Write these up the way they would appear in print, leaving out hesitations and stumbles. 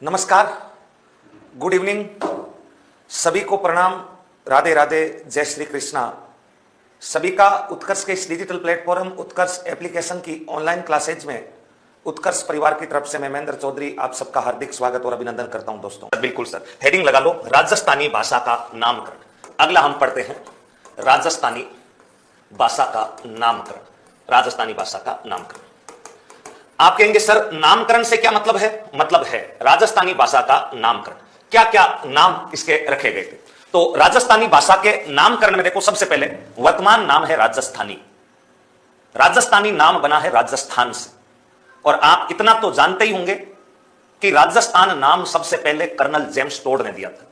नमस्कार, good evening, सभी को प्रणाम, राधे राधे, जय श्री कृष्णा। सभी का उत्कर्ष के इस डिजिटल प्लेटफॉर्म उत्कर्ष एप्लीकेशन की ऑनलाइन क्लासेज में उत्कर्ष परिवार की तरफ से मैं महेंद्र चौधरी आप सबका हार्दिक स्वागत और अभिनंदन करता हूं। दोस्तों बिल्कुल सर, हेडिंग लगा लो, राजस्थानी भाषा का नामकरण। अगला हम पढ़ते हैं राजस्थानी भाषा का नामकरण। राजस्थानी भाषा का नामकरण। आप कहेंगे सर नामकरण से क्या मतलब है? मतलब है राजस्थानी भाषा का नामकरण। क्या क्या नाम इसके रखे गए थे? तो राजस्थानी भाषा के नामकरण में देखो, सबसे पहले वर्तमान नाम है राजस्थानी। राजस्थानी नाम बना है राजस्थान से। और आप इतना तो जानते ही होंगे कि राजस्थान नाम सबसे पहले कर्नल जेम्स टोड ने दिया था।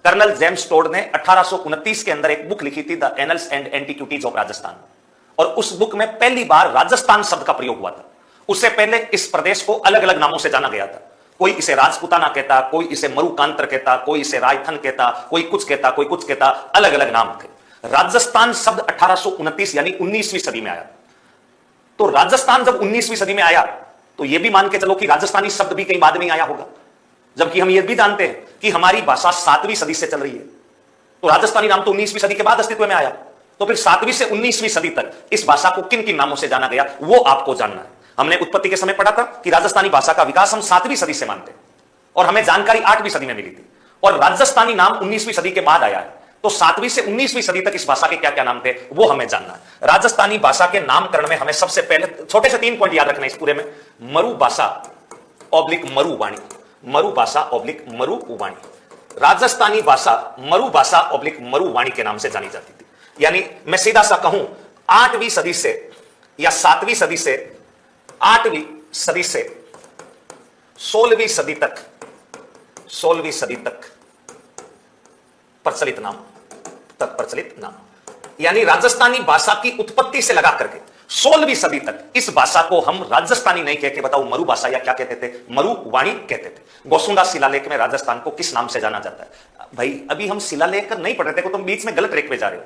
कर्नल जेम्स टोड ने 1829 के अंदर एक बुक लिखी थी, the annuls and antiquities of Rajasthan. और उस बुक में पहली बार राजस्थान शब्द का प्रयोग हुआ था। उससे पहले इस प्रदेश को अलग अलग नामों से जाना गया था। कोई इसे राजपुताना कहता, कोई इसे मरुकांतर कहता, कोई इसे रायथन कहता, कोई कुछ कहता, कोई कुछ कहता, अलग अलग नाम थे। राजस्थान शब्द 1829 यानी 19वीं सदी में आया। तो राजस्थान जब 19वीं सदी में आया तो यह भी मान के चलो कि राजस्थानी शब्द भी कहीं बाद में आया होगा, जबकि हम यह भी जानते हैं कि हमारी भाषा 7वीं सदी से चल रही है। तो राजस्थानी नाम तो 19वीं सदी के बाद अस्तित्व में आया। तो फिर 7वीं से 19वीं सदी तक इस भाषा को किन किन नामों से जाना गया वो आपको जानना है। हमने उत्पत्ति के समय पढ़ा था कि राजस्थानी भाषा का विकास हम 7वीं सदी से मानते हैं और हमें जानकारी 8वीं सदी में मिली थी। और राजस्थानी नाम 19वीं सदी के बाद आया है। तो 7वीं से 19वीं सदी तक इस भाषा के क्या क्या नाम थे वो हमें जानना है। राजस्थानी भाषा के नामकरण में हमें सबसे पहले छोटे से 3 पॉइंट याद रखना है इस पूरे में। मरु भाषा ऑब्लिक मरुवाणी, मरु भाषा ऑब्लिक मरुवाणी। राजस्थानी भाषा मरु भाषा ऑब्लिक मरुवाणी के नाम से जानी जाती थी। यानी मैं सीधा सा कहूं 8वीं सदी से या 7वीं सदी से 8वीं सदी से 16वीं सदी तक, 16वीं सदी तक प्रचलित नाम, तक प्रचलित नाम। यानी राजस्थानी भाषा की उत्पत्ति से लगा करके 16वीं सदी तक इस भाषा को हम राजस्थानी नहीं कहते, बताओ मरु भाषा या क्या कहते थे? मरुवाणी कहते थे। गोसुंडा शिलालेख में राजस्थान को किस नाम से जाना जाता है? भाई अभी हम शिलालेख नहीं पढ़ रहे थे, तुम बीच में गलत ट्रैक पे जा रहे हो,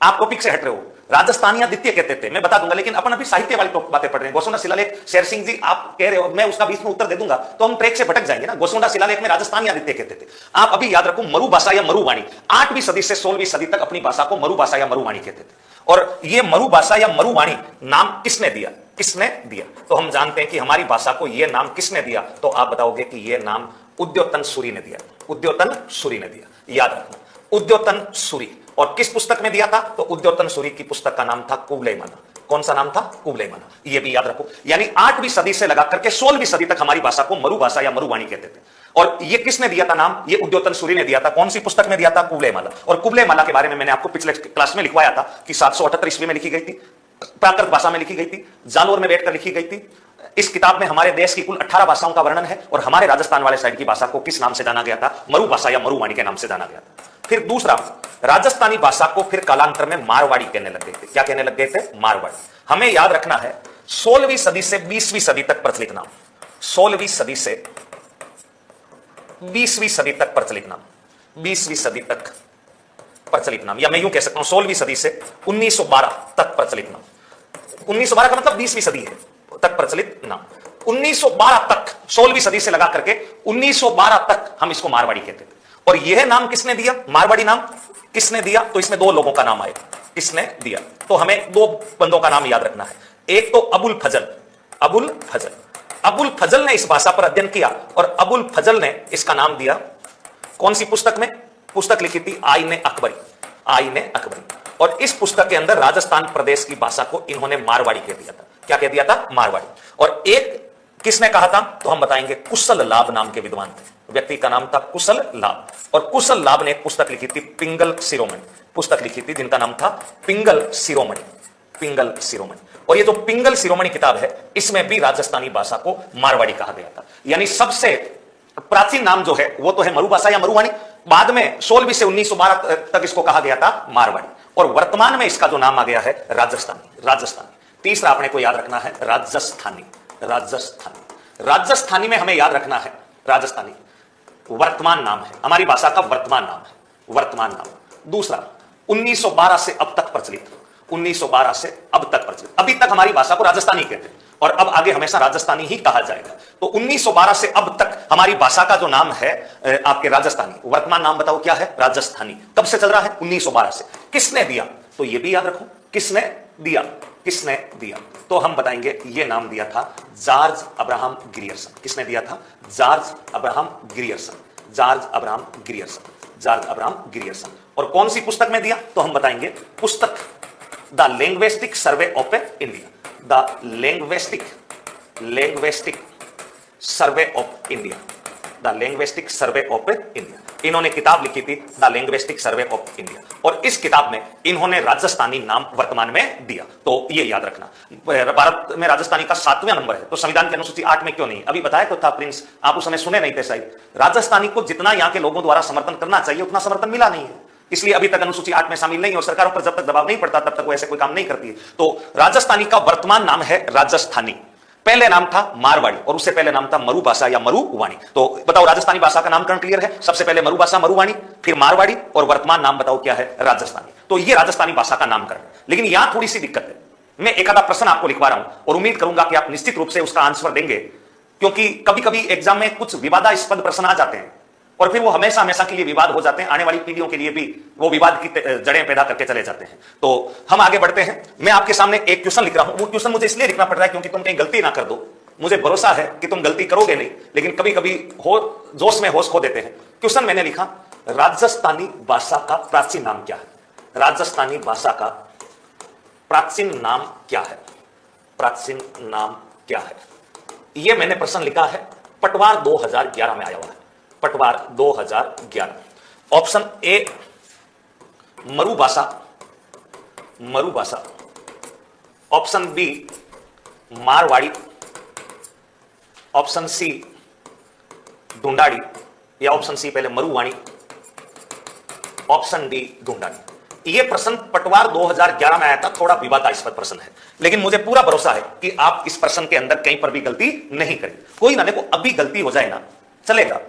आप टॉपिक से हट रहे हो। राजस्थानी या द्वितीय कहते थे, मैं बता दूंगा, लेकिन अपन अभी साहित्य वाली बातें पढ़ रहे हैं। गोसुंडा शिलालेख शेर सिंह जी आप कह रहे हो, मैं उसका बीच में उत्तर दे दूंगा तो हम ट्रैक से भटक जाएंगे ना। गोसुंडा शिलालेख में राजस्थान या द्वितीय कहते थे। आप अभी याद रखो मरु भाषा या मरुवाणी। 8वीं सदी से 16वीं सदी तक अपनी भाषा को मरु भाषा या मरुवाणी कहते थे। और ये मरु भाषा या मरुवाणी नाम किसने दिया? किसने दिया? तो हम जानते हैं कि हमारी भाषा को यह नाम किसने दिया। तो आप बताओगे कि यह नाम उद्योतन सूरी ने दिया। उद्योतन सूरी ने दिया, याद रखना, उद्योतन सूरी। और किस पुस्तक में दिया था? तो उद्योतन सूरी की पुस्तक का नाम था कुवलयमाला। कौन सा नाम था? कुवलयमाला। ये भी याद रखो। यानी 8वीं सदी से लगा करके 16वीं सदी तक हमारी भाषा को मरु भाषा या मरुवाणी कहते थे। और ये किसने दिया था नाम? ये उद्योतन सूरी ने दिया था। कौन सी पुस्तक में दिया था? कुवलयमाला। और कुवलयमाला के बारे में मैंने आपको पिछले क्लास में लिखवाया था कि 778 ईस्वी में लिखी गई थी, प्राकृत भाषा में लिखी गई थी, जालोर में बैठकर लिखी गई थी। इस किताब में हमारे देश की कुल 18 भाषाओं का वर्णन है और हमारे राजस्थान वाले साइड की भाषा को किस नाम से जाना गया था? मरु भाषा या मरुवाणी के नाम से जाना गया था। फिर दूसरा, राजस्थानी भाषा को फिर कालांतर में मारवाड़ी कहने लग गए थे। क्या कहने लग गए थे? मारवाड़ी। हमें याद रखना है 16वीं सदी से 20वीं सदी तक प्रचलित नाम, 16वीं सदी से 20वीं सदी तक प्रचलित नाम, 20वीं सदी तक प्रचलित नाम, या मैं यूं कह सकता हूं 16वीं सदी से 1912 तक प्रचलित नाम। 1912 का मतलब 20वीं सदी है तक प्रचलित नाम। 1912 तक, 16वीं सदी से लगा करके 1912 तक हम इसको मारवाड़ी कहते थे। और यह नाम किसने दिया? मारवाड़ी नाम किसने दिया? तो इसमें 2 लोगों का नाम आएगा। किसने दिया? तो हमें 2 बंदों का नाम याद रखना है। एक तो अबुल फजल। अबुल फजल, अबुल फजल ने इस भाषा पर अध्ययन किया और अबुल फजल ने इसका नाम दिया कौन सी पुस्तक में? पुस्तक लिखी थी आईने अकबरी। आईने अकबरी। और इस पुस्तक के अंदर राजस्थान प्रदेश की भाषा को इन्होंने मारवाड़ी कह दिया था। क्या कह दिया था? मारवाड़ी। और एक किसने कहा था? तो हम बताएंगे कुशल लाभ नाम के विद्वान थे। व्यक्ति का नाम था कुशल लाभ। और कुशल लाभ ने एक पुस्तक लिखी थी पिंगल शिरोमणि, पुस्तक लिखी थी जिनका नाम था पिंगल शिरोमणि। पिंगल शिरोमणि। और ये जो पिंगल शिरोमणि किताब है इसमें भी राजस्थानी भाषा को मारवाड़ी कहा गया था। यानी सबसे प्राचीन नाम जो है वो तो है मरु भाषा या मरुवाणी। बाद में 16वीं से 1912 तक इसको कहा गया था मारवाड़ी। और वर्तमान में इसका जो नाम आ गया है राजस्थानी। राजस्थानी। तीसरा अपने को याद रखना है राजस्थानी। राजस्थानी। राजस्थानी में हमें याद रखना है राजस्थानी वर्तमान नाम है, हमारी भाषा का वर्तमान नाम है, वर्तमान नाम। दूसरा 1912 से अब तक प्रचलित, 1912 से अब तक प्रचलित। अभी तक हमारी भाषा को राजस्थानी कहते हैं और अब आगे हमेशा राजस्थानी ही कहा जाएगा। तो 1912 से अब तक हमारी भाषा का जो नाम है आपके राजस्थानी, वर्तमान नाम बताओ क्या है? राजस्थानी। कब से चल रहा है? 1912 से। किसने दिया? तो ये भी याद रखो, किसने दिया? किसने दिया? तो हम बताएंगे ये नाम दिया था जॉर्ज अब्राहम ग्रियर्सन। किसने दिया था? George Abraham Grierson. George Abraham Grierson. George Abraham Grierson. और कौन सी पुस्तक में दिया? तो हम बताएंगे पुस्तक the linguistic survey of India. The linguistic survey of India. The linguistic survey of India. इन्होंने किताब लिखी थी the linguistic survey of India, और इस किताब में इन्होंने राजस्थानी नाम वर्तमान में दिया। तो ये याद रखना, भारत में राजस्थानी का 7वां नंबर है, तो संविधान की अनुसूची 8 में क्यों नहीं? अभी बताया तो था प्रिंस, आप उस समय सुने नहीं थे शायद। राजस्थानी को जितना यहां के लोगों द्वारा समर्थन करना चाहिए उतना समर्थन मिला नहीं है, इसलिए अभी तक अनुसूची 8 में शामिल नहीं, और सरकारों पर जब तक दबाव नहीं पड़ता तब तक वो ऐसे कोई काम नहीं करती है। तो राजस्थानी का वर्तमान नाम है राजस्थानी। पहले नाम था मारवाड़ी, और उससे पहले नाम था मरु भाषा या मरुवाणी। तो बताओ राजस्थानी भाषा का नामकरण क्लियर है? सबसे पहले मरु भाषा मरुवाणी, फिर मारवाड़ी, और वर्तमान नाम बताओ क्या है? राजस्थानी। तो ये राजस्थानी भाषा का नामकरण। लेकिन यहां थोड़ी सी दिक्कत है, मैं एक आधा प्रश्न आपको लिखवा रहा हूं और उम्मीद करूंगा कि आप निश्चित रूप से उसका आंसर देंगे, क्योंकि कभी कभी एग्जाम में कुछ विवादास्पद प्रश्न आ जाते हैं और फिर वो हमेशा हमेशा के लिए विवाद हो जाते हैं, आने वाली पीढ़ियों के लिए भी वो विवाद की जड़ें पैदा करके चले जाते हैं। तो हम आगे बढ़ते हैं। मैं आपके सामने एक क्वेश्चन लिख रहा हूं, वो क्वेश्चन मुझे इसलिए लिखना पड़ रहा है क्योंकि तुम कहीं गलती ना कर दो। मुझे भरोसा है कि तुम गलती करोगे नहीं, लेकिन कभी कभी जोश में होश खो देते हैं। क्वेश्चन मैंने लिखा, राजस्थानी भाषा का प्राचीन नाम क्या है? राजस्थानी भाषा का प्राचीन नाम क्या है? प्राचीन नाम क्या है? यह मैंने प्रश्न लिखा है, पटवार 2011 में आया हुआ है। पटवार 2011। Option A Maru Bhasha, Maru Bhasha. Option B Marwari. Option C Dhundhari, या ऑप्शन सी पहले मरुवाणी, ऑप्शन डी ढूंढाड़ी। यह प्रश्न पटवार 2011 में आया था, थोड़ा विवादास्पद प्रश्न है, लेकिन मुझे पूरा भरोसा है कि आप इस प्रश्न के अंदर कहीं पर भी गलती नहीं करेंगे। कोई ना, देखो अभी गलती हो जाए ना चलेगा,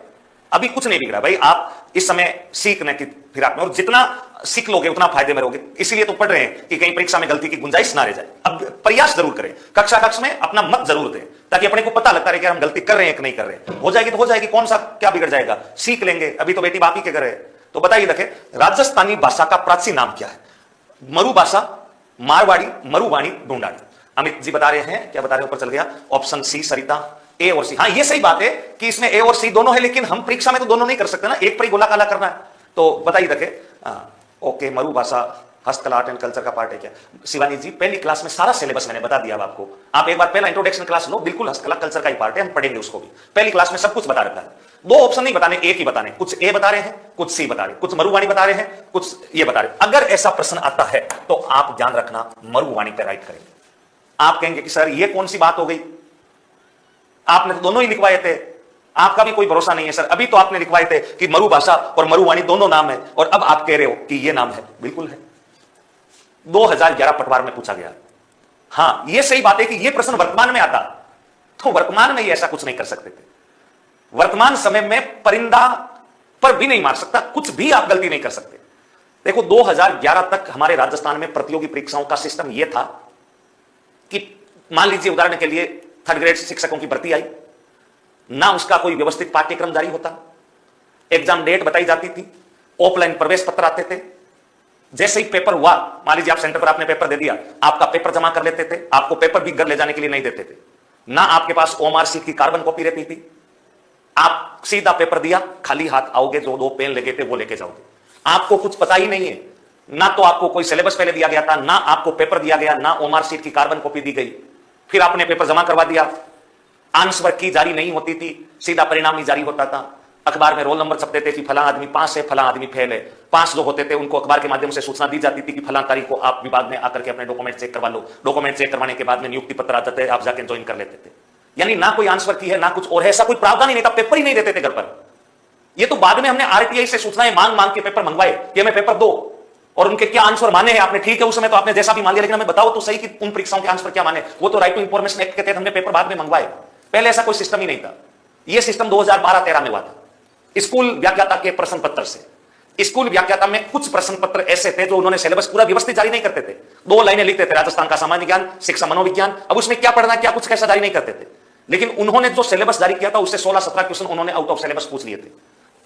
अभी कुछ नहीं बिगड़ रहा भाई। आप इस समय सीखने की फिराक में, और जितना सीख लोगे उतना फायदे में रहोगे। इसीलिए तो पढ़ रहे हैं कि कहीं परीक्षा में गलती की गुंजाइश ना रह जाए। अब प्रयास जरूर करें, कक्षा कक्ष में अपना मत जरूर दें, ताकि अपने को पता लगता रहे कि हम गलती कर रहे हैं कि नहीं कर रहे। हो जाएगी तो हो जाएगी, कौन सा क्या बिगड़ जाएगा, सीख लेंगे। अभी तो बेटी बाप ही के घर है। तो बताइए रखे, राजस्थानी भाषा का प्राचीन नाम क्या है? मरु भाषा, मारवाड़ी, मरुवाणी, ढूंढाड़ी। अमित जी बता रहे हैं, क्या बता रहे हैं? ऊपर चल गया। ऑप्शन सी सरिता, ए और सी। हाँ ये सही बात है कि इसमें ए और सी दोनों है, लेकिन हम परीक्षा में तो दोनों नहीं कर सकते ना, एक पर ही गोला काला करना है। तो बताइए रखे, ओके मरु भाषा हस्तकला आर्ट एंड कल्चर का पार्ट है क्या? शिवानी जी पहली क्लास में सारा सिलेबस मैंने बता दिया आपको, आप एक बार पहला इंट्रोडक्शन क्लास लो, बिल्कुल हस्तकला कल्चर का ही पार्ट है, हम पढ़ेंगे उसको भी। पहली क्लास में सब कुछ बता रखा है। दो ऑप्शन नहीं बताने, एक ही बताने, कुछ ए बता रहे हैं, कुछ सी बता रहे हैं, कुछ मरुवाणी बता रहे हैं, कुछ ये बता रहे हैं। अगर ऐसा प्रश्न आता है तो आप ध्यान रखना, मरुवाणी पे राइट करेंगे। आप कहेंगे कि सर ये कौन सी बात हो गई, आपने तो दोनों ही लिखवाए थे, आपका भी कोई भरोसा नहीं है सर। अभी तो आपने लिखवाए थे कि मरु भाषा और मरुवाणी दोनों नाम है, और अब आप कह रहे हो कि ये नाम है। बिल्कुल है, 2011 पटवार में पूछा गया। हां ये सही बात है कि ये प्रश्न वर्तमान में आता, तो वर्तमान में ये ऐसा कुछ नहीं कर सकते थे। वर्तमान समय में परिंदा पर भी नहीं मार सकता, कुछ भी आप गलती नहीं कर सकते। देखो 2011 तक हमारे राजस्थान में प्रतियोगी परीक्षाओं का सिस्टम यह था कि मान लीजिए उदाहरण के लिए 3rd ग्रेड शिक्षकों की भर्ती आई ना, उसका कोई व्यवस्थित पाठ्यक्रम जारी होता, एग्जाम डेट बताई जाती थी, ऑफलाइन प्रवेश पत्र आते थे। जैसे ही पेपर हुआ, मान लीजिए आप सेंटर पर आपने पेपर दे दिया, आपका पेपर जमा कर लेते थे, आपको पेपर भी घर ले जाने के लिए नहीं देते थे ना, आपके पास ओएमआर शीट की कार्बन कॉपी रहती थी। आप सीधा पेपर दिया, खाली हाथ आओगे, जो 2 पेन लगे थे वो लेके जाओगे। आपको कुछ पता ही नहीं है, ना तो आपको कोई सिलेबस पहले दिया गया था, ना आपको पेपर दिया गया, ना ओएमआर शीट की कार्बन कॉपी दी गई। फिर आपने पेपर जमा करवा दिया, आंसर की जारी नहीं होती थी, सीधा परिणाम ही जारी होता था। अखबार में रोल नंबर छपते थे कि फला आदमी पास है, फला आदमी फेल है। पास जो होते थे उनको अखबार के माध्यम से सूचना दी जाती थी कि फला तारीख को आप विभाग में आकर के अपने डॉक्यूमेंट चेक करवा लो। डॉक्यूमेंट चेक करवाने के बाद में नियुक्ति पत्र आता था, आप जाके ज्वाइन कर लेते थे। यानी ना कोई आंसर की है, ना कुछ और है, ऐसा कोई प्रावधान ही नहीं था, पेपर ही नहीं देते थे घर पर। ये तो बाद में हमने आरटीआई से सूचनाएं मांग मांग के पेपर मंगवाए कि हमें पेपर दो, और उनके क्या आंसर माने हैं आपने। ठीक है उस समय तो आपने जैसा भी मान लिया, लेकिन हमें बताओ तो सही कि उन परीक्षाओं के आंसर क्या माने। वो तो राइट टू इंफॉर्मेशन एक्ट के तहत हमने पेपर बाद में मंगवाए, पहले ऐसा कोई सिस्टम ही नहीं था। यह सिस्टम 2012-13 में हुआ था। स्कूल व्याख्याता के प्रश्न पत्र से, स्कूल व्याख्याता में कुछ प्रश्न पत्र ऐसे थे जो उन्होंने सिलेबस पूरा व्यवस्थित जारी नहीं करते थे। 2 लाइनें लिखते थे, राजस्थान का सामान्य ज्ञान, शिक्षा मनोविज्ञान। अब उसमें क्या पढ़ना क्या कुछ कैसा जारी नहीं करते थे। लेकिन उन्होंने जो सिलेबस जारी किया था उससे 16-17 क्वेश्चन उन्होंने आउट ऑफ सिलेबस पूछ लिए थे।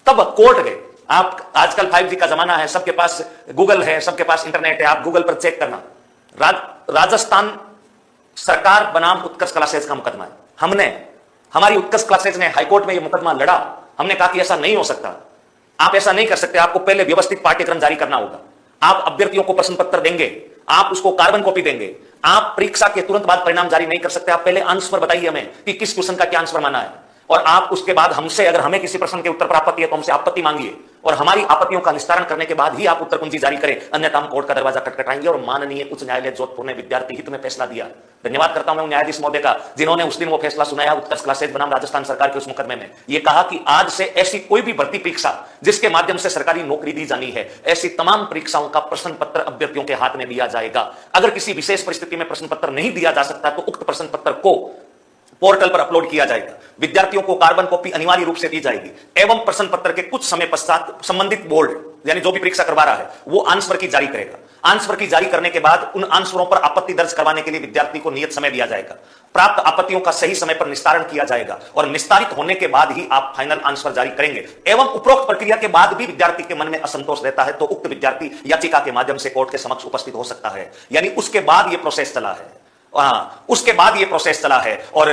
तब कोर्ट गए। आप आजकल 5G का जमाना है, सबके पास गूगल है, सबके पास इंटरनेट है, आप गूगल पर चेक करना। राजस्थान सरकार बनाम उत्कर्ष क्लासेज का मुकदमा है। हमारी उत्कर्ष क्लासेज ने हाईकोर्ट में यह मुकदमा लड़ा। हमने कहा कि ऐसा नहीं हो सकता, आप ऐसा नहीं कर सकते, आपको पहले व्यवस्थित पाठ्यक्रम जारी करना होगा। आप अभ्यर्थियों को प्रश्न पत्र देंगे, आप उसको कार्बन कॉपी देंगे, आप परीक्षा के तुरंत बाद परिणाम जारी नहीं कर सकते। आप पहले आंसर बताइए हमें कि किस क्वेश्चन का क्या आंसर माना है, और आप उसके बाद हमसे, अगर हमें किसी प्रश्न के उत्तर पर आपत्ति है तो हमसे आपत्ति मांगिए, और हमारी आपत्तियों का निस्तारण करने के बाद ही आप उत्तर कुंजी जारी करें, अन्यथा हम कोर्ट का दरवाजा खटखटाएंगे। और माननीय उच्च न्यायालय जोधपुर ने विद्यार्थी हित में फैसला दिया। धन्यवाद करता हूं मैं न्यायाधीश महोदय का, जिन्होंने उस दिन वो फैसला सुनाया उत्कर्ष क्लासेज बनाम राजस्थान सरकार के उस मुकदमे में। ये कहा कि आज से ऐसी कोई भी भर्ती परीक्षा जिसके माध्यम से सरकारी नौकरी दी जानी है, ऐसी तमाम परीक्षाओं का प्रश्न पत्र अभ्यर्थियों के हाथ में दिया जाएगा। अगर किसी विशेष परिस्थिति में प्रश्न पत्र नहीं दिया जा सकता तो उक्त प्रश्न पत्र को पोर्टल पर अपलोड किया जाएगा, विद्यार्थियों को कार्बन कॉपी अनिवार्य रूप से दी जाएगी, एवं प्रश्न पत्र के कुछ समय पश्चात संबंधित बोर्ड यानी जो भी परीक्षा करवा रहा है वो आंसर की जारी करेगा। आंसर की जारी करने के बाद उन आंसरों पर आपत्ति दर्ज करवाने के लिए विद्यार्थी को नियत समय दिया जाएगा। प्राप्त आपत्तियों का सही समय पर निस्तारण किया जाएगा और निस्तारित होने के बाद ही आप फाइनल आंसर जारी करेंगे। एवं उपरोक्त प्रक्रिया के बाद भी विद्यार्थी के मन में असंतोष रहता है तो उक्त विद्यार्थी याचिका के माध्यम से कोर्ट के समक्ष उपस्थित हो सकता है। यानी उसके बाद ये प्रोसेस चला है। उसके बाद ये प्रोसेस चला है, और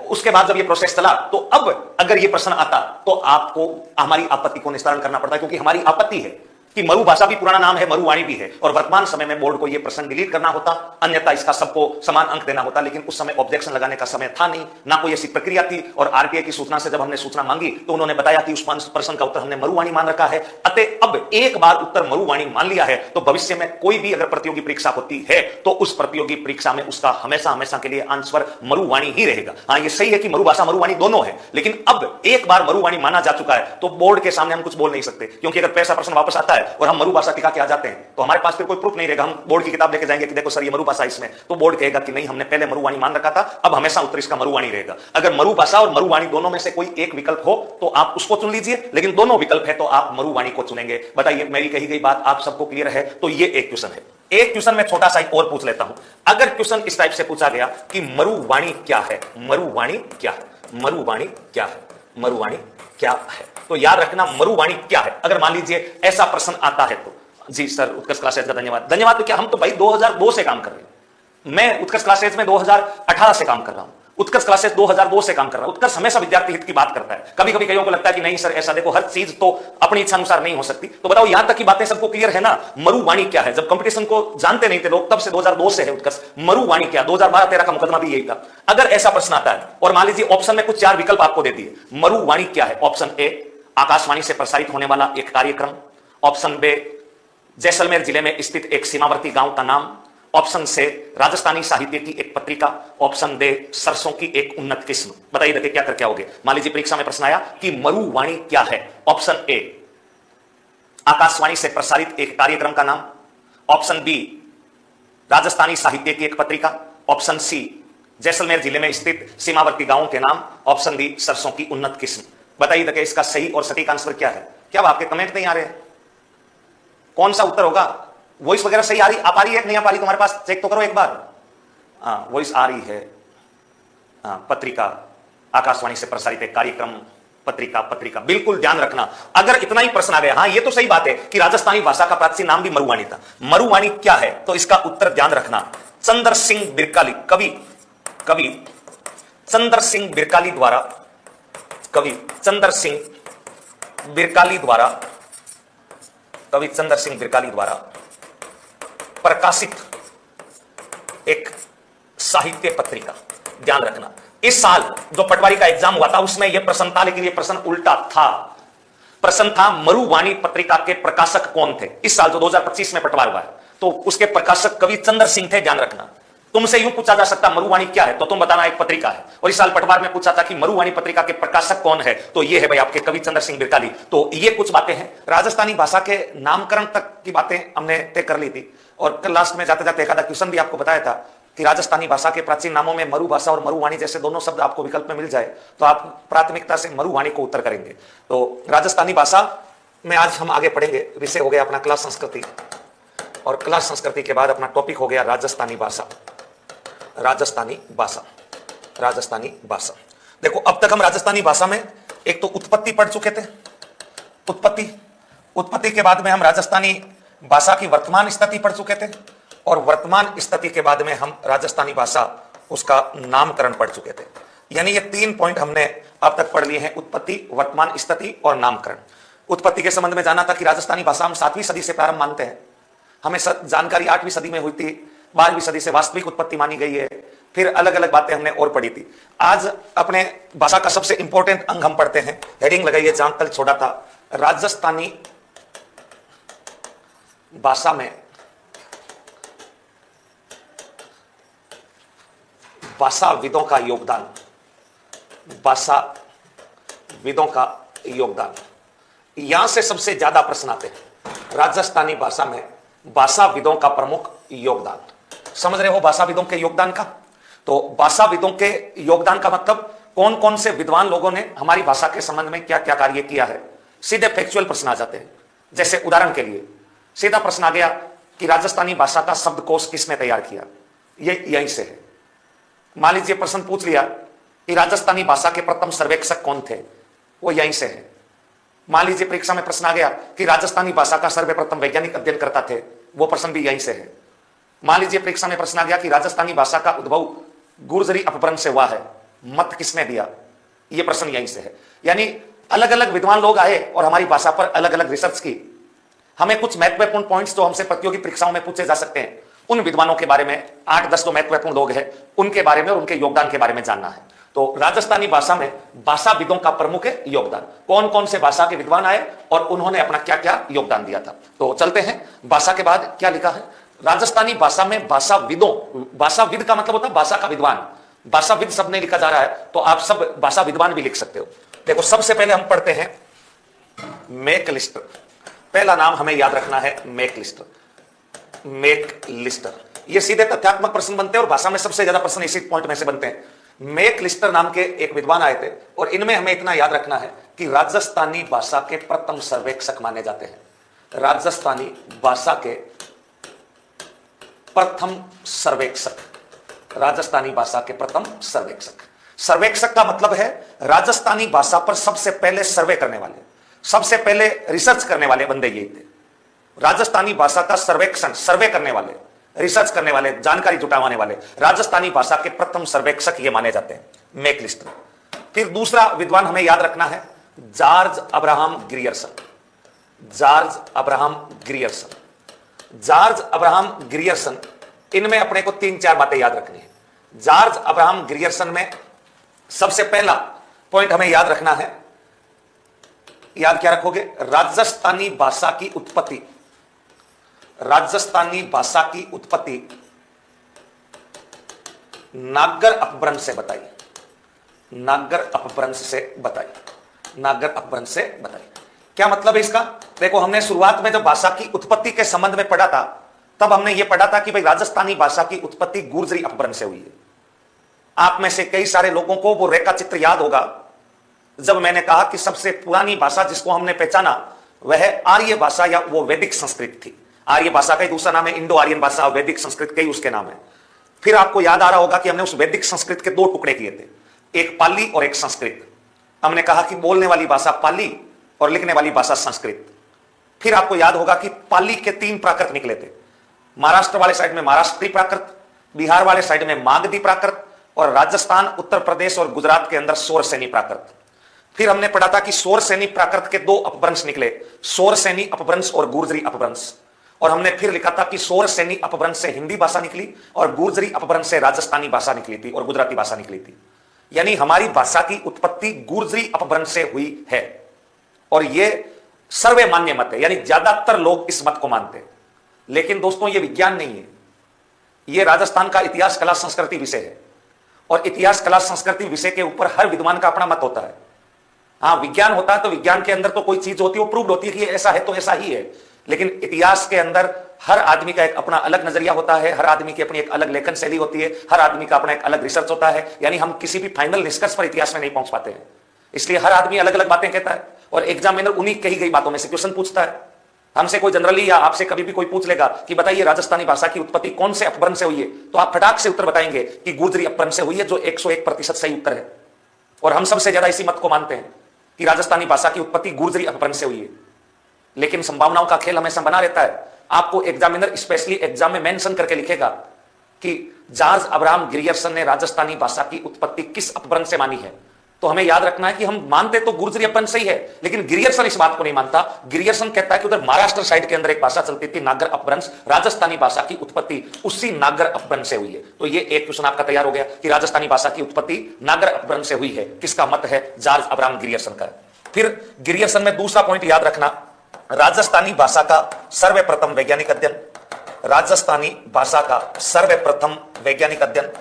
उसके बाद जब ये प्रोसेस चला तो अब अगर ये प्रश्न आता तो आपको हमारी आपत्ति को निस्तारण करना पड़ता है, क्योंकि हमारी आपत्ति है कि मरु भाषा भी पुराना नाम है, मरुवाणी भी है, और वर्तमान समय में बोर्ड को यह प्रश्न डिलीट करना होता, अन्यथा इसका सबको समान अंक देना होता। लेकिन उस समय ऑब्जेक्शन लगाने का समय था नहीं, ना कोई ऐसी प्रक्रिया थी। और आरटीआई की सूचना से जब हमने सूचना मांगी तो उन्होंने बताया कि उस प्रश्न का उत्तर हमने मरुवाणी मान रखा है। अतः अब एक बार उत्तर मरुवाणी मान लिया है तो भविष्य में कोई भी अगर प्रतियोगी परीक्षा होती है तो उस प्रतियोगी परीक्षा में उसका हमेशा हमेशा के लिए आंसर मरुवाणी ही रहेगा। हाँ, ये सही है कि मरु भाषा मरुवाणी दोनों है, लेकिन अब एक बार मरुवाणी माना जा चुका है तो बोर्ड के सामने हम कुछ बोल नहीं सकते, क्योंकि अगर पैसा प्रश्न वापस आता है और हम मरु भाषा के आ जाते हैं तो हमारे पास फिर कोई प्रूफ नहीं रहेगा। हम बोर्ड की किताब लेके जाएंगे कि देखो सर ये मरु भाषा इसमें, तो बोर्ड कहेगा कि नहीं हमने पहले मरुवाणी मान रखा था, अब हमेशा उत्तर इसका मरुवाणी रहेगा। अगर मरु भाषा और मरुवाणी दोनों में से कोई एक विकल्प हो तो आप उसको चुन लीजिए, लेकिन दोनों विकल्प है तो आप मरुवाणी को चुनेंगे। बताइए, मेरी कही गई बात आप सबको क्लियर है? तो ये एक क्वेश्चन है। एक क्वेश्चन में छोटा सा और पूछ लेता हूं। अगर क्वेश्चन इस टाइप से पूछा गया कि मरुवाणी क्या है, मरुवाणी क्या है, मरुवाणी क्या है, मरुवाणी क्या है, तो याद रखना मरुवाणी क्या है। अगर मान लीजिए ऐसा प्रश्न आता है तो जी सर उत्कर्ष क्लासेज का धन्यवाद। धन्यवाद तो क्या, हम तो भाई 2002 से काम कर रहे हैं। मैं उत्कर्ष क्लासेज में 2018 से काम कर रहा हूं, उत्कर्ष क्लासेज 2002 से काम कर रहा हूं। उत्कर्ष हमेशा विद्यार्थी हित की बात करता है। कभी कभी कईयों को लगता है कि नहीं सर ऐसा देखो, हर चीज तो अपनी इच्छा अनुसार नहीं हो सकती। तो बताओ यहां तक की बातें सबको क्लियर है ना? मरुवाणी क्या है, जब कंपटीशन को जानते नहीं थे लोग तब से 2002 से है उत्कर्ष। मरुवाणी क्या, 2012-13 का मुकदमा भी यही था। अगर ऐसा प्रश्न आता है और मान लीजिए ऑप्शन में कुछ 4 विकल्प आपको दे दिए, मरुवाणी क्या है? ऑप्शन ए आकाशवाणी से प्रसारित होने वाला एक कार्यक्रम, ऑप्शन बी जैसलमेर जिले में स्थित एक सीमावर्ती गांव का नाम, ऑप्शन से राजस्थानी साहित्य की एक पत्रिका, ऑप्शन दे सरसों की एक उन्नत किस्म। बताइए देखिए क्या करके आओगे। मान लीजिए परीक्षा में प्रश्न आया कि मरुवाणी क्या है, ऑप्शन ए आकाशवाणी से प्रसारित एक कार्यक्रम का नाम, ऑप्शन बी राजस्थानी साहित्य की एक पत्रिका, ऑप्शन सी जैसलमेर जिले में स्थित सीमावर्ती गांवों के नाम, ऑप्शन डी सरसों की उन्नत किस्म। बताइए देखिए इसका सही और सटीक आंसर क्या है? क्या आपके कमेंट नहीं आ रहे हैं? कौन सा उत्तर होगा? वॉइस वगैरह सही आ रही, आ पा रही है नहीं आ पा रही? तुम्हारे पास चेक तो करो एक बार। हाँ वॉइस आ रही है। हाँ पत्रिका, आकाशवाणी से प्रसारित एक कार्यक्रम, पत्रिका, पत्रिका। बिल्कुल ध्यान रखना, अगर इतना ही प्रश्न आ गया, हाँ ये तो सही बात है कि राजस्थानी भाषा का प्राचीन नाम भी मरुवाणी था। मरुवाणी क्या है तो इसका उत्तर ध्यान रखना, चंद्र सिंह बिरकाली, कवि चंद्र सिंह बिरकाली द्वारा, कवि चंद्र सिंह बिरकाली द्वारा, कवि चंद्र सिंह बिरकाली द्वारा प्रकाशित एक साहित्य पत्रिका। ध्यान रखना, इस साल जो पटवारी का एग्जाम हुआ था उसमें यह प्रश्न था, लेकिन यह प्रश्न उल्टा था। प्रश्न था मरुवाणी पत्रिका के प्रकाशक कौन थे। इस साल जो 2025 में पटवार हुआ है तो उसके प्रकाशक कवि चंद्र सिंह थे। ध्यान रखना, तुमसे यूं पूछा जा सकता मरुवाणी क्या है तो तुम बताना एक पत्रिका है, और इस साल पटवार में पूछा था कि मरुवाणी पत्रिका के प्रकाशक कौन है तो ये है भाई आपके कवि चंद्र सिंह बिरकाली। तो ये कुछ बातें हैं, राजस्थानी भाषा के नामकरण तक की बातें हमने तय कर ली थी। और कल लास्ट में जाते जाते एक आधा क्वेश्चन भी आपको बताया था कि राजस्थानी भाषा के प्राचीन नामों में मरु भाषा और मरुवाणी जैसे दोनों शब्द आपको विकल्प में मिल जाए तो आप प्राथमिकता से मरुवाणी को उत्तर करेंगे। तो राजस्थानी भाषा में आज हम आगे पढ़ेंगे। विषय हो गया अपना कला संस्कृति, और कला संस्कृति के बाद अपना टॉपिक हो गया राजस्थानी भाषा। राजस्थानी भाषा, राजस्थानी भाषा। देखो, अब तक हम राजस्थानी भाषा में एक तो उत्पत्ति पढ़ चुके थे, उत्पत्ति के बाद में हम राजस्थानी भाषा की वर्तमान स्थिति पढ़ चुके थे, और वर्तमान स्थिति के बाद में हम राजस्थानी भाषा उसका नामकरण पढ़ चुके थे। यानी ये 3 पॉइंट हमने अब तक पढ़ लिए हैं, उत्पत्ति, वर्तमान स्थिति और नामकरण। उत्पत्ति के संबंध में जाना था कि राजस्थानी भाषा हम 7वीं सदी से प्रारंभ मानते हैं, हमें जानकारी 8वीं सदी में हुई थी, 12वीं सदी से वास्तविक उत्पत्ति मानी गई है, फिर अलग अलग बातें हमने और पढ़ी थी। आज अपने भाषा का सबसे इंपॉर्टेंट अंग हम पढ़ते हैं, हेडिंग लगाइए जहां तक छोड़ा था, राजस्थानी भाषा में भाषाविदों का योगदान, भाषाविदों का योगदान। यहां से सबसे ज्यादा प्रश्न आते हैं, राजस्थानी भाषा में भाषाविदों का प्रमुख योगदान। समझ रहे हो भाषाविदों के योगदान का? तो भाषाविदों के योगदान का मतलब कौन कौन से विद्वान लोगों ने हमारी भाषा के संबंध में क्या क्या कार्य किया है। सीधे फैक्चुअल प्रश्न आ जाते हैं। जैसे उदाहरण के लिए सीधा प्रश्न आ गया कि राजस्थानी भाषा का शब्दकोश किसने तैयार किया, ये यहीं से है। मान लीजिए प्रश्न पूछ लिया कि राजस्थानी भाषा के प्रथम सर्वेक्षक कौन थे, वो यहीं से है। मान लीजिए परीक्षा में प्रश्न आ गया कि राजस्थानी भाषा का सर्वप्रथम वैज्ञानिक अध्ययन करता थे, वो प्रश्न भी यहीं से है। मान लीजिए परीक्षा में प्रश्न आ गया कि राजस्थानी भाषा का उद्भव गुर्जरी अपभ्रंश से हुआ है, मत किसने दिया, ये प्रश्न यहीं से है। यानी अलग अलग विद्वान लोग आए और हमारी भाषा पर अलग अलग रिसर्च की। हमें कुछ महत्वपूर्ण पॉइंट्स जो हमसे प्रतियोगी परीक्षाओं में पूछे जा सकते हैं, उन विद्वानों के बारे में 8-10 जो महत्वपूर्ण लोग हैं उनके बारे में और उनके योगदान के बारे में जानना है। तो राजस्थानी भाषा में भाषाविदों का प्रमुख योगदान, कौन कौन से भाषा के विद्वान आए और उन्होंने अपना क्या क्या योगदान दिया था। तो चलते हैं, भाषा के बाद क्या लिखा है, राजस्थानी भाषा में भाषाविदों, भाषाविद का मतलब होता है भाषा का विद्वान, भाषाविद शब्द नहीं लिखा जा रहा है तो आप सब भाषा विद्वान भी लिख सकते हो। देखो सबसे पहले हम पढ़ते हैं मैकलिस्टर। पहला नाम हमें याद रखना है मैकलिस्टर। मैकलिस्टर, ये सीधे तथ्यात्मक प्रश्न बनते हैं और भाषा में सबसे ज्यादा प्रश्न इसी पॉइंट में से बनते हैं। मैकलिस्टर नाम के एक विद्वान आए थे और इनमें हमें इतना याद रखना है कि राजस्थानी भाषा के प्रथम सर्वेक्षक माने जाते हैं। राजस्थानी भाषा के प्रथम सर्वेक्षक, राजस्थानी भाषा के प्रथम सर्वेक्षक। सर्वेक्षक का मतलब है राजस्थानी भाषा पर सबसे पहले सर्वे करने वाले, सबसे पहले रिसर्च करने वाले बंदे यही थे। राजस्थानी भाषा का सर्वेक्षण, सर्वे करने वाले, रिसर्च करने वाले, जानकारी जुटाने वाले राजस्थानी भाषा के प्रथम सर्वेक्षक ये माने जाते हैं मैकलिस्टर। फिर दूसरा विद्वान हमें याद रखना है George Abraham Grierson. George Abraham Grierson, George Abraham Grierson, इनमें अपने को 3-4 बातें याद रखनी है। जॉर्ज अब्राहम ग्रियर्सन में सबसे पहला पॉइंट हमें याद रखना है, याद क्या रखोगे, राजस्थानी भाषा की उत्पत्ति। राजस्थानी भाषा की उत्पत्ति नागर अपभ्रंश से बताई, नागर अपभ्रंश से बताई, नागर अपभ्रंश से बताई। क्या मतलब है इसका? देखो हमने शुरुआत में जब भाषा की उत्पत्ति के संबंध में पढ़ा था तब हमने यह पढ़ा था कि भाई राजस्थानी भाषा की उत्पत्ति गुर्जरी अपभ्रंश से हुई है। आप में से कई सारे लोगों को वो रेखा चित्र याद होगा जब मैंने कहा कि सबसे पुरानी भाषा जिसको हमने पहचाना वह आर्य भाषा या वो वैदिक संस्कृत थी। आर्य भाषा का ही दूसरा नाम है इंडो आर्यन भाषा, वैदिक संस्कृत का ही उसके नाम है। फिर आपको याद आ रहा होगा कि हमने उस वैदिक संस्कृत के 2 टुकड़े किए थे, एक पाली और एक संस्कृत। हमने कहा कि बोलने वाली भाषा पाली और लिखने वाली भाषा संस्कृत। फिर आपको याद होगा कि पाली के 3 प्राकृत निकले थे, महाराष्ट्र वाले साइड में महाराष्ट्री प्राकृत, बिहार वाले साइड में मागधी प्राकृत और राजस्थान, उत्तर प्रदेश और गुजरात के अंदर सोरसेनी प्राकृत। फिर हमने पढ़ा था कि सोरसेनी प्राकृत के 2 अपभ्रंश निकले, सोरसेनी अपभ्रंश और गुर्जरी अपभ्रंश। और हमने फिर लिखा था कि सोरसेनी अपभ्रंश से हिंदी भाषा निकली और गुर्जरी अपभ्रंश से राजस्थानी भाषा निकली थी और गुजराती भाषा निकली थी। यानी हमारी भाषा की उत्पत्ति गुर्जरी अपभ्रंश से हुई है और यह सर्वे मान्य मत है, यानी ज्यादातर लोग इस मत को मानते हैं। लेकिन दोस्तों यह विज्ञान नहीं है, यह राजस्थान का इतिहास कला संस्कृति विषय है और इतिहास कला संस्कृति विषय के ऊपर हर विद्वान का अपना मत होता है। हाँ, विज्ञान होता है तो विज्ञान के अंदर तो कोई चीज होती है वो प्रूव्ड होती है कि ऐसा है तो ऐसा ही है, लेकिन इतिहास के अंदर हर आदमी का एक अपना अलग नजरिया होता है, हर आदमी की अपनी एक अलग लेखन शैली होती है, हर आदमी का अपना एक अलग रिसर्च होता है। यानी हम किसी भी फाइनल निष्कर्ष पर इतिहास में नहीं पहुंच पाते हैं, इसलिए हर आदमी अलग अलग बातें कहता है और एग्जामिनर उन्हीं कही गई बातों में से क्वेश्चन पूछता है। हमसे कोई जनरली या आपसे कभी भी कोई पूछ लेगा कि बताइए राजस्थानी भाषा की उत्पत्ति कौन से अपभ्रंश से हुई है, तो आप फटाक से उत्तर बताएंगे कि गुर्जरी अपभ्रंश से हुई है, जो 101% सही उत्तर है। और हम सबसे ज्यादा इसी मत को मानते हैं कि राजस्थानी भाषा की उत्पत्ति गुर्जरी अपभ्रंश से हुई है। लेकिन संभावनाओं का खेल हमेशा बना रहता है। आपको एग्जामिनर स्पेशली एग्जाम में मेंशन करके लिखेगा कि जॉर्ज अब्राहम ग्रियर्सन ने राजस्थानी भाषा की उत्पत्ति किस अपभ्रंश से मानी है, तो हमें याद रखना है कि हम मानते तो गुर्जरी अपभ्रंश से ही है, लेकिन ग्रियर्सन इस बात को नहीं मानता। ग्रियर्सन कहता है कि उधर महाराष्ट्र साइड के अंदर एक भाषा चलती थी नागर अपभ्रंश, राजस्थानी भाषा की उत्पत्ति उसी नागर अपभ्रंश से हुई है। तो ये एक क्वेश्चन आपका तैयार हो गया कि राजस्थानी भाषा की उत्पत्ति नागर अपभ्रंश से हुई है। किसका मत है? जॉर्ज अब्राहम ग्रियर्सन का। फिर ग्रियर्सन में दूसरा पॉइंट याद रखना, राजस्थानी भाषा का सर्वप्रथम वैज्ञानिक अध्ययन, राजस्थानी भाषा का सर्वप्रथम वैज्ञानिक अध्ययन,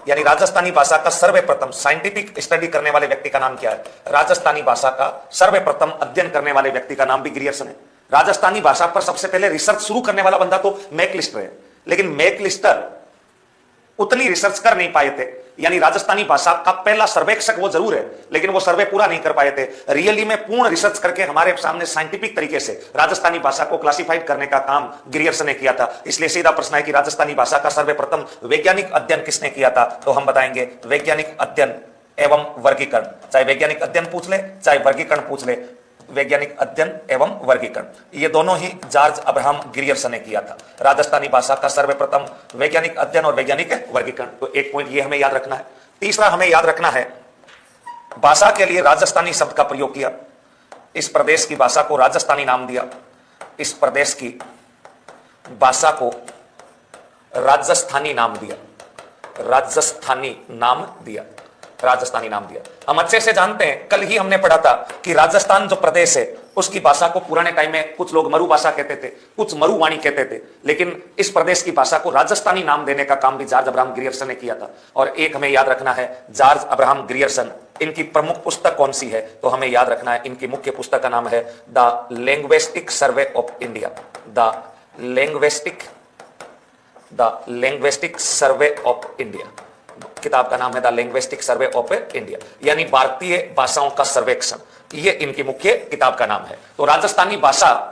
यानी राजस्थानी भाषा का सर्वप्रथम साइंटिफिक स्टडी करने वाले व्यक्ति का नाम क्या है? राजस्थानी भाषा का सर्वप्रथम अध्ययन करने वाले व्यक्ति का नाम भी ग्रियर्सन है। राजस्थानी भाषा पर सबसे पहले रिसर्च शुरू करने वाला बंदा तो मैकलिस्टर है, लेकिन मैकलिस्टर उतनी रिसर्च कर नहीं पाए थे, यानी राजस्थानी भाषा का पहला सर्वेक्षक वो जरूर है, लेकिन वो सर्वे पूरा नहीं कर पाए थे। रियली में पूर्ण रिसर्च करके हमारे सामने साइंटिफिक तरीके से राजस्थानी भाषा को क्लासिफाइड करने का काम ग्रियर्सन ने किया था। इसलिए सीधा प्रश्न है कि राजस्थानी भाषा का सर्वप्रथम वैज्ञानिक अध्ययन किसने किया था? तो हम बताएंगे वैज्ञानिक अध्ययन एवं वर्गीकरण। चाहे वैज्ञानिक अध्ययन पूछ ले, चाहे वर्गीकरण पूछ ले, वैज्ञानिक अध्ययन एवं वर्गीकरण ये दोनों ही जॉर्ज अब्राहम ग्रियर्सन ने किया था। राजस्थानी भाषा का सर्वप्रथम वैज्ञानिक अध्ययन और वैज्ञानिक वर्गीकरण, तो एक पॉइंट ये हमें याद रखना है। तीसरा हमें याद रखना है, भाषा के लिए राजस्थानी शब्द का प्रयोग किया। इस प्रदेश की भाषा को राजस्थानी नाम दिया। इस प्रदेश की भाषा को राजस्थानी नाम दिया। राजस्थानी नाम दिया। राजस्थानी नाम दिया। हम अच्छे से जानते हैं, कल ही हमने पढ़ा था कि राजस्थान जो प्रदेश है उसकी भाषा को पुराने टाइम में कुछ लोग मरु भाषा कहते थे, कुछ मरुवाणी कहते थे, लेकिन इस प्रदेश की भाषा को राजस्थानी नाम देने का काम भी जॉर्ज अब्राहम ग्रियर्सन ने किया था। और एक हमें याद रखना है, जॉर्ज अब्राहम ग्रियर्सन, इनकी प्रमुख पुस्तक कौन सी है? तो हमें याद रखना है इनकी मुख्य पुस्तक का नाम है the linguistic survey of India. The linguistic survey of India, किताब का नाम है the linguistic survey of India, यानी भारतीय भाषाओं का सर्वेक्षण। ये इनकी मुख्य किताब का नाम है। तो राजस्थानी भाषा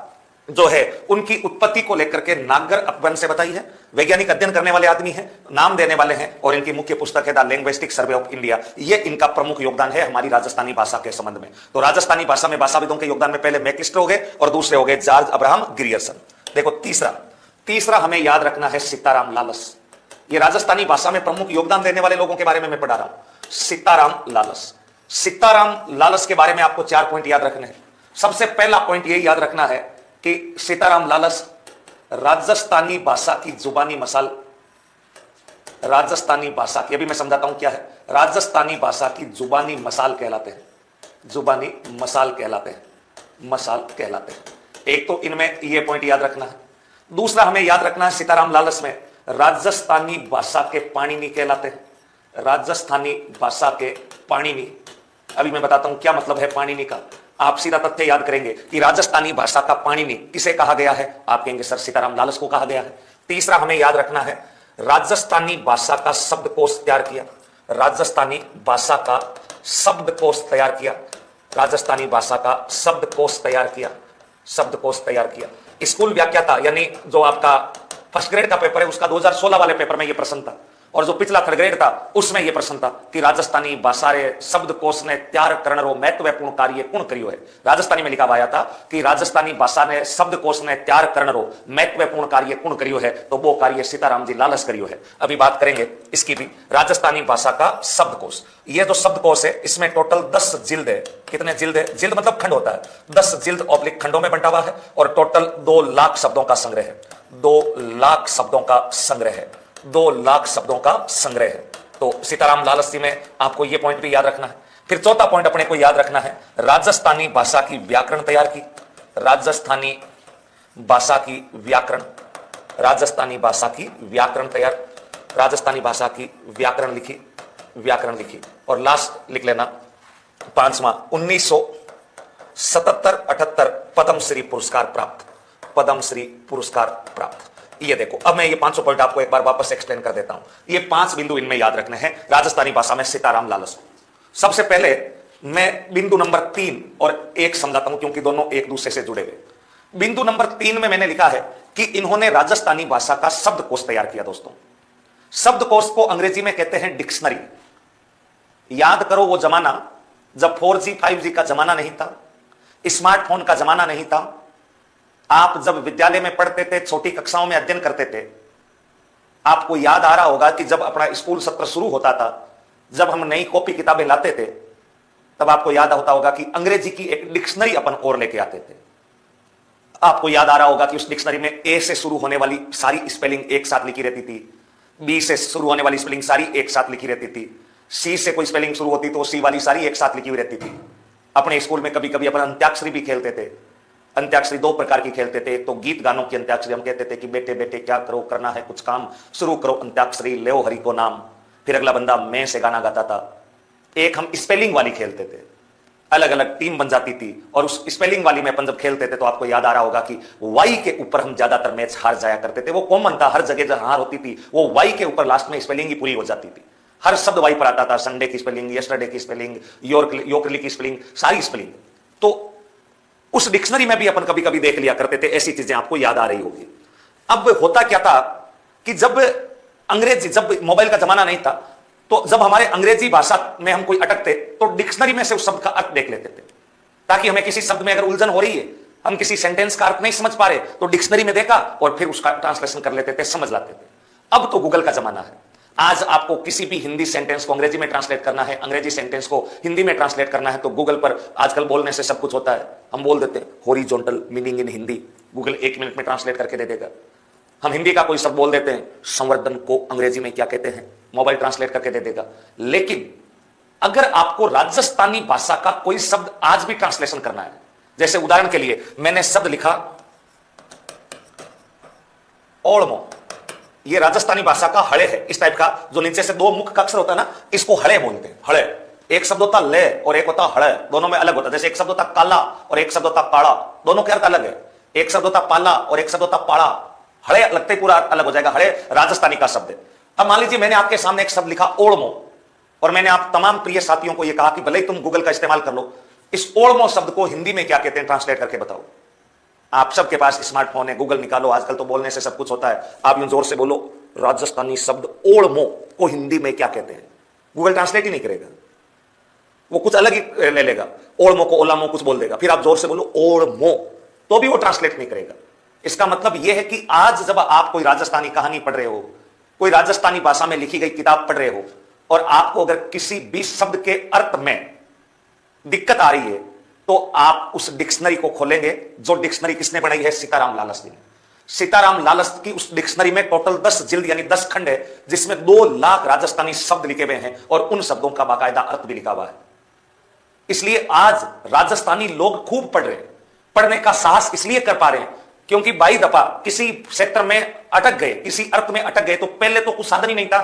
जो है उनकी उत्पत्ति को लेकर के नागर अपभ्रंश से बताई है। वैज्ञानिक अध्ययन करने वाले आदमी हैं, नाम देने वाले हैं, और इनकी मुख्य पुस्तक है the linguistic survey of India. ये इनका प्रमुख योगदान है हमारी राजस्थानी भाषा के संबंध में। तो राजस्थानी भाषा में भाषाविदों के योगदान में पहले मैकलिस्टर हो गए और दूसरे हो गए जॉर्ज अब्राहम ग्रियर्सन। देखो तीसरा हमें याद रखना है सीताराम लालस। ये राजस्थानी भाषा में प्रमुख योगदान देने वाले लोगों के बारे में मैं पढ़ा रहा हूं। सीताराम लालस के बारे में आपको 4 पॉइंट याद रखने हैं। सबसे पहला पॉइंट यही याद रखना है कि सीताराम लालस राजस्थानी भाषा की जुबानी मसाल, राजस्थानी भाषा की, अभी मैं समझाता हूं क्या है, राजस्थानी भाषा की जुबानी मसाल कहलाते हैं। जुबानी मसाल कहलाते हैं। एक तो इनमें ये पॉइंट याद रखना है। दूसरा हमें याद रखना है सीताराम लालस में राजस्थानी भाषा के पाणिनि कहलाते हैं। राजस्थानी भाषा के पाणिनि, अभी मैं बताता हूं क्या मतलब है पाणिनि का। आप सीधा तथ्य याद करेंगे कि राजस्थानी भाषा का पाणिनि किसे कहा गया है? आप कहेंगे सर सीताराम लालस को कहा गया है। तीसरा हमें याद रखना है राजस्थानी भाषा का शब्दकोश तैयार किया। राजस्थानी भाषा का शब्दकोश तैयार किया। राजस्थानी भाषा का शब्दकोश तैयार किया। स्कूल व्याख्याता, यानी जो आपका फर्स्ट ग्रेड का पेपर है उसका 2016 वाले पेपर में यह प्रश्न था, और जो पिछला थर्ड ग्रेड था उसमें यह प्रश्न था कि राजस्थानी भाषा रे शब्दकोश ने तैयार करने रो महत्वपूर्ण कार्य कौन करियो है। राजस्थानी में लिखा आया था कि राजस्थानी भाषा ने शब्दकोश ने तैयार करने रो महत्वपूर्ण कार्य कौन करियो है, तो वो कार्य सीताराम जी लालस करियो है। अभी बात करेंगे इसकी भी। राजस्थानी भाषा का शब्दकोश, ये जो शब्दकोश है इसमें टोटल 10 जिल्द है। कितने जिल्द है? जिल्द मतलब खंड होता है। 10 जिल्द ऑब्लिक खंडों में बंटा हुआ है और टोटल 2 लाख शब्दों का संग्रह है। 2 लाख शब्दों का संग्रह है। तो सीताराम लालस जी में आपको यह पॉइंट भी याद रखना है। फिर चौथा पॉइंट अपने को याद रखना है, राजस्थानी भाषा की व्याकरण तैयार की। राजस्थानी भाषा की व्याकरण लिखी। और लास्ट लिख लेना 5वां 1977-78 पद्मश्री पुरस्कार प्राप्त। ये देखो, अब मैं ये 500 पॉइंट आपको एक बार वापस एक्सप्लेन कर देता हूं। ये 5 बिंदु इनमें याद रखने हैं राजस्थानी भाषा में सीताराम लालस को। सबसे पहले मैं बिंदु नंबर 3 और 1 समझाता हूं, क्योंकि दोनों एक दूसरे से जुड़े हुए। बिंदु नंबर 3 में मैंने लिखा है कि इन्होंने राजस्थानी भाषा का शब्दकोश तैयार किया। दोस्तों, शब्दकोश को अंग्रेजी में कहते हैं डिक्शनरी। याद करो वो जमाना जब 4G 5G का जमाना नहीं था, स्मार्टफोन का जमाना नहीं था। आप जब विद्यालय में पढ़ते थे, छोटी कक्षाओं में अध्ययन करते थे, आपको याद आ रहा होगा कि जब अपना स्कूल सत्र शुरू होता था, जब हम नई कॉपी किताबें लाते थे, तब आपको याद होता होगा कि अंग्रेजी की एक डिक्शनरी अपन और लेके आते थे। आपको याद आ रहा होगा कि उस डिक्शनरी में ए से शुरू होने वाली सारी स्पेलिंग एक साथ लिखी रहती थी, बी से शुरू होने वाली स्पेलिंग सारी एक साथ लिखी रहती थी, सी से कोई स्पेलिंग शुरू होती तो सी वाली सारी एक साथ लिखी हुई रहती थी। अपने स्कूल में कभी कभी अपन अंत्याक्षरी भी खेलते थे। अंत्याक्षरी दो प्रकार की खेलते थे। तो गीत गानों की अंत्याक्षरी हम कहते थे कि बेटे बेटे क्या करो, करना है कुछ काम, शुरू करो अंत्याक्षरी, ले हरि को नाम। फिर अगला बंदा मैं से गाना गाता था। एक हम स्पेलिंग वाली खेलते थे, अलग अलग टीम बन जाती थी, और उस स्पेलिंग वाली में अपन जब खेलते थे तो आपको याद आ रहा होगा कि वाई के ऊपर हम ज्यादातर मैच हार जाया करते थे। वो कॉमन था, हर जगह जहां हार होती थी वो वाई के ऊपर लास्ट में स्पेलिंग ही पूरी हो जाती थी। हर शब्द वाई पर आता था, संडे की स्पेलिंग, यस्टरडे की स्पेलिंग, योकरली की स्पेलिंग, सारी स्पेलिंग। तो उस डिक्शनरी में भी अपन कभी कभी देख लिया करते थे। ऐसी चीजें आपको याद आ रही होगी। अब होता क्या था कि जब मोबाइल का जमाना नहीं था, तो जब हमारे अंग्रेजी भाषा में हम कोई अटकते तो डिक्शनरी में से उस शब्द का अर्थ देख लेते थे, ताकि हमें किसी शब्द में अगर उलझन हो रही है, हम किसी सेंटेंस का अर्थ नहीं समझ पा रहे, तो डिक्शनरी में देखा और फिर उसका ट्रांसलेशन कर लेते थे, समझ लाते थे। अब तो गूगल का जमाना है। आज आपको किसी भी हिंदी सेंटेंस को अंग्रेजी में ट्रांसलेट करना है, अंग्रेजी सेंटेंस को हिंदी में ट्रांसलेट करना है, तो गूगल पर आजकल बोलने से सब कुछ होता है। हम बोल देते हैं horizontal meaning in Hindi, Google 1 minute में ट्रांसलेट करके दे देगा। हम हिंदी का कोई शब्द बोल देते हैं, संवर्धन को अंग्रेजी में क्या कहते हैं, मोबाइल ट्रांसलेट करके दे देगा। लेकिन अगर आपको राजस्थानी भाषा का कोई शब्द आज भी ट्रांसलेशन करना है, जैसे उदाहरण के लिए मैंने शब्द लिखा ओळमो, ये राजस्थानी भाषा का हड़े है। इस टाइप का जो नीचे से दो मुख का अक्षर होता है ना, इसको हड़े बोलते हैं। हड़े, एक शब्द होता ले और एक होता हड़े, दोनों में अलग होता है। जैसे एक शब्द होता काला और एक शब्द होता काला, दोनों के अर्थ अलग है। एक शब्द होता पाला और एक शब्द होता पाड़ा, हड़े लगते ही पूरा अलग हो जाएगा। हड़े राजस्थानी का शब्द है। अब मान लीजिए मैंने आपके सामने एक शब्द लिखा ओळमो, और मैंने आप तमाम प्रिय साथियों को यह कहा कि भले ही तुम गूगल का इस्तेमाल कर लो, इस ओळमो शब्द को हिंदी में क्या कहते हैं ट्रांसलेट करके बताओ। आप सबके पास स्मार्टफोन है, गूगल निकालो, आजकल तो बोलने से सब कुछ होता है। आप यूं जोर से बोलो राजस्थानी शब्द ओळमो को हिंदी में क्या कहते हैं, गूगल ट्रांसलेट ही नहीं करेगा, वो कुछ अलग ही ले लेगा। ओळमो को ओलामो कुछ बोल देगा। फिर आप जोर से बोलो ओळमो, तो भी वो ट्रांसलेट नहीं करेगा। इसका मतलब यह है कि आज जब आप कोई राजस्थानी कहानी पढ़ रहे हो, कोई राजस्थानी भाषा में लिखी गई किताब पढ़ रहे हो, और आपको अगर किसी भी शब्द के अर्थ में दिक्कत आ रही है, तो आप उस डिक्शनरी को खोलेंगे। जो डिक्शनरी किसने बनाई है? सीताराम लालस ने। सीताराम लालस की उस डिक्शनरी में टोटल 10 जिल्द यानी 10 खंड है, जिसमें 2 लाख राजस्थानी शब्द लिखे हुए हैं और उन शब्दों का बाकायदा अर्थ भी लिखा हुआ है। इसलिए आज राजस्थानी लोग खूब पढ़ रहे हैं। पढ़ने का साहस इसलिए कर पा रहे हैं क्योंकि बाई दफा किसी सेक्टर में अटक गए, किसी अर्थ में अटक गए, तो पहले तो कुछ साधन ही नहीं था।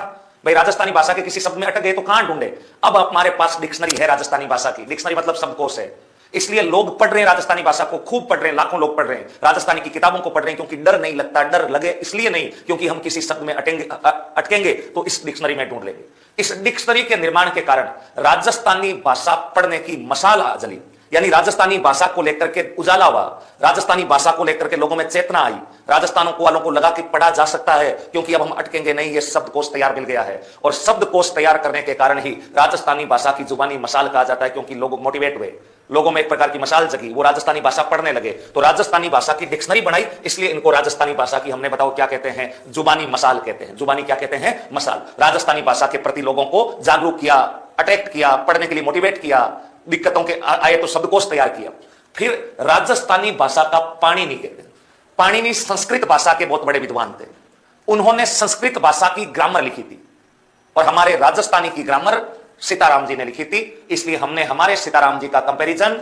भाई राजस्थानी भाषा के किसी शब्द में अटक गए तो कहां ढूंढे? अब हमारे पास डिक्शनरी है राजस्थानी भाषा की। डिक्शनरी मतलब शब्दकोश है। इसलिए लोग पढ़ रहे हैं राजस्थानी भाषा को, खूब पढ़ रहे हैं, लाखों लोग पढ़ रहे हैं, राजस्थानी की किताबों को पढ़ रहे हैं, क्योंकि डर नहीं लगता। डर लगे इसलिए नहीं क्योंकि हम किसी शब्द में अटकेंगे तो इस डिक्शनरी में ढूंढ लेंगे। इस डिक्शनरी के निर्माण के कारण राजस्थानी भाषा पढ़ने की मशाल जली, यानी राजस्थानी भाषा को लेकर के उजाला हुआ, राजस्थानी भाषा को लेकर के लोगों में चेतना आई। राजस्थान वालों को लगा कि पढ़ा जा सकता है, क्योंकि अब हम अटकेंगे नहीं, ये शब्दकोश तैयार मिल गया है। और शब्दकोश तैयार करने के कारण ही राजस्थानी भाषा की जुबानी मशाल कहा जाता है, क्योंकि लोग मोटिवेट हुए, लोगों में एक प्रकार की मशाल जगी, वो राजस्थानी भाषा पढ़ने लगे। तो राजस्थानी भाषा की डिक्शनरी बनाई, इसलिए इनको राजस्थानी भाषा की हमने बताओ क्या कहते हैं? जुबानी मशाल कहते हैं। जुबानी क्या कहते हैं? मशाल। राजस्थानी भाषा के प्रति लोगों को जागरूक किया, अट्रैक्ट किया, पढ़ने के लिए मोटिवेट किया, दिक्कतों के आए तो शब्दकोश तैयार किया। फिर राजस्थानी भाषा का पाणिनि कहते हैं। पाणिनि संस्कृत भाषा के बहुत बड़े विद्वान थे। उन्होंने संस्कृत भाषा की ग्रामर लिखी थी, और हमारे राजस्थानी की ग्रामर सीताराम जी ने लिखी थी। इसलिए हमने हमारे सीताराम जी का कंपैरिजन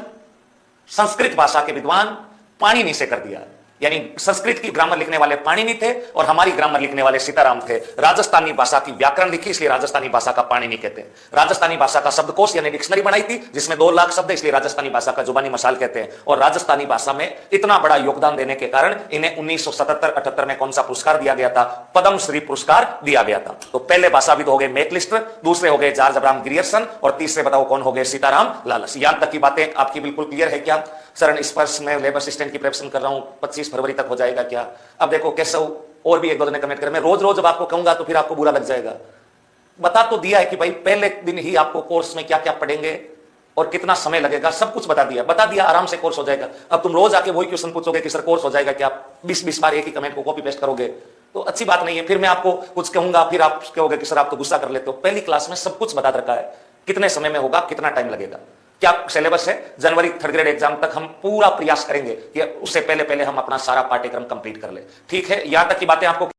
संस्कृत भाषा के विद्वान पाणिनि से कर दिया। यानी संस्कृत की ग्रामर लिखने वाले पाणिनि थे और हमारी ग्रामर लिखने वाले सीताराम थे। राजस्थानी भाषा की व्याकरण लिखी, इसलिए राजस्थानी भाषा का पाणिनि कहते हैं। राजस्थानी भाषा का शब्दकोश यानी डिक्शनरी बनाई थी, जिसमें 2 लाख शब्द, इसलिए राजस्थानी भाषा का जुबानी मशाल कहते हैं। और राजस्थानी भाषा में इतना बड़ा योगदान देने के कारण इन्हें 1977-78 में कौन सा पुरस्कार दिया गया था? पद्म श्री पुरस्कार दिया गया था। तो पहले भाषाविद हो गए मैकलिस्टर, दूसरे हो गए जॉर्ज अब्राहम ग्रियर्सन, और तीसरे बताओ कौन हो गए? सीताराम लालस। यहां तक की बातें आपकी बिल्कुल क्लियर है क्या? सर स्पर्श में लेबर असिस्टेंट की प्रिपरेशन कर रहा हूं, 25 फरवरी तक हो जाएगा क्या? अब देखो कैसे, और भी 1-2 जने कमेंट करें। मैं रोज रोज जब आपको कहूंगा तो फिर आपको बुरा लग जाएगा। बता तो दिया है कि भाई पहले दिन ही आपको कोर्स में क्या क्या पढ़ेंगे और कितना समय लगेगा, सब कुछ बता दिया आराम से कोर्स हो जाएगा। अब तुम रोज आके वही क्वेश्चन पूछोगे कि सर कोर्स हो जाएगा कि आप 20-20 बार एक ही कमेंट को कॉपी पेस्ट करोगे, तो अच्छी बात नहीं है। फिर मैं आपको कुछ कहूंगा, फिर आप कहोगे कि सर आप तो गुस्सा कर लेते हो। पहली क्लास में सब कुछ बता रखा है, कितने समय में होगा, कितना टाइम लगेगा, क्या सिलेबस है। जनवरी 3rd ग्रेड एग्जाम तक हम पूरा प्रयास करेंगे कि उससे पहले हम अपना सारा पाठ्यक्रम कंप्लीट कर ले। ठीक है, यहां तक की बातें आपको